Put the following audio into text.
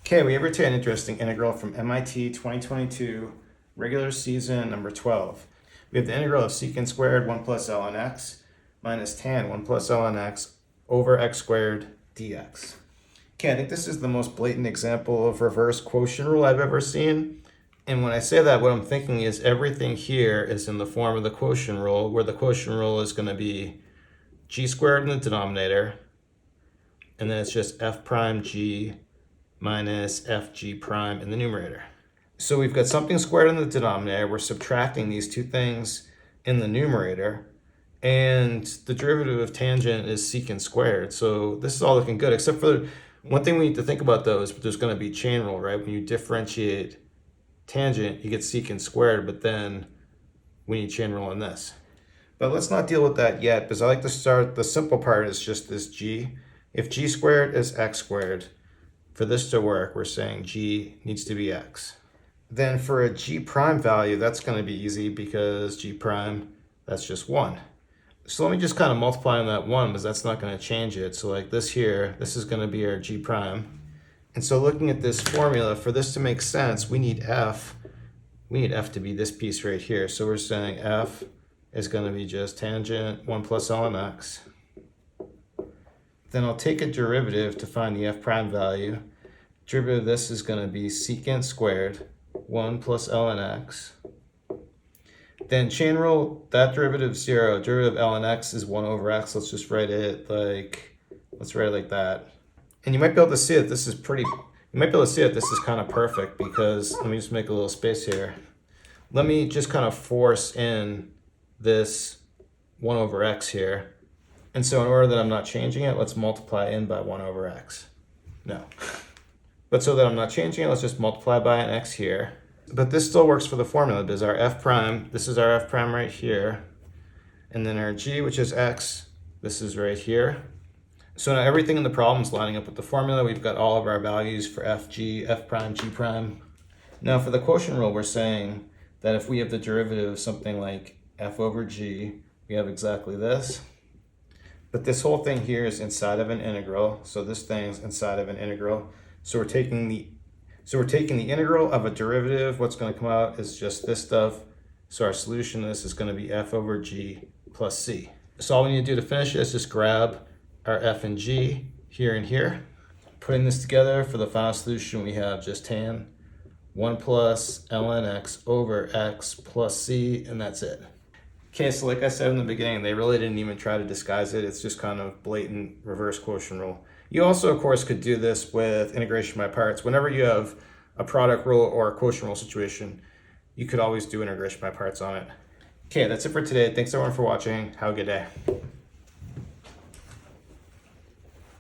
Okay, we have here today an interesting integral from MIT 2022, regular season number 12. We have the integral of secant squared 1 plus ln x minus tan 1 plus ln x over x squared dx. Okay, I think this is the most blatant example of reverse quotient rule I've ever seen. And when I say that, what I'm thinking is everything here is in the form of the quotient rule, where the quotient rule is going to be g squared in the denominator, and then it's just f prime g minus fg prime in the numerator. So we've got something squared in the denominator, we're subtracting these two things in the numerator, and the derivative of tangent is secant squared. So this is all looking good, except for one thing we need to think about though is there's going to be chain rule, right? When you differentiate tangent, you get secant squared, but then we need chain rule on this. But let's not deal with that yet, because I like to start, the simple part is just this g. If g squared is x squared, for this to work, we're saying g needs to be x. Then for a g prime value, that's going to be easy because g prime, that's just 1. So let me just kind of multiply on that 1, because that's not going to change it. So like this here, this is going to be our g prime. And so looking at this formula, for this to make sense, we need f. We need f to be this piece right here. So we're saying f is going to be just tangent 1 plus ln x. Then I'll take a derivative to find the f prime value. Derivative of this is going to be secant squared 1 plus ln x. Then chain rule, that derivative is 0. Derivative of ln x is 1 over x. Let's just write it like, let's write it like that. And you might be able to see that this is kind of perfect, because let me just make a little space here. Let me just kind of force in this 1 over x here. And so in order that I'm not changing it, let's multiply in by 1 over x. No. But so that I'm not changing it, let's just multiply by an x here. But this still works for the formula, because our f prime, this is our f prime right here. And then our g, which is x, this is right here. So now everything in the problem is lining up with the formula. We've got all of our values for f, g, f prime, g prime. Now for the quotient rule, we're saying that if we have the derivative of something like f over g, we have exactly this. But this whole thing here is inside of an integral. So this thing's inside of an integral. So we're taking the integral of a derivative. What's going to come out is just this stuff. So our solution to this is going to be f over g plus c. So all we need to do to finish this is just grab our f and g here and here. Putting this together, for the final solution, we have just tan 1 plus ln x over x plus c, and that's it. Okay, so like I said in the beginning, they really didn't even try to disguise it. It's just kind of blatant reverse quotient rule. You also, of course, could do this with integration by parts. Whenever you have a product rule or a quotient rule situation, you could always do integration by parts on it. Okay, that's it for today. Thanks everyone for watching. Have a good day.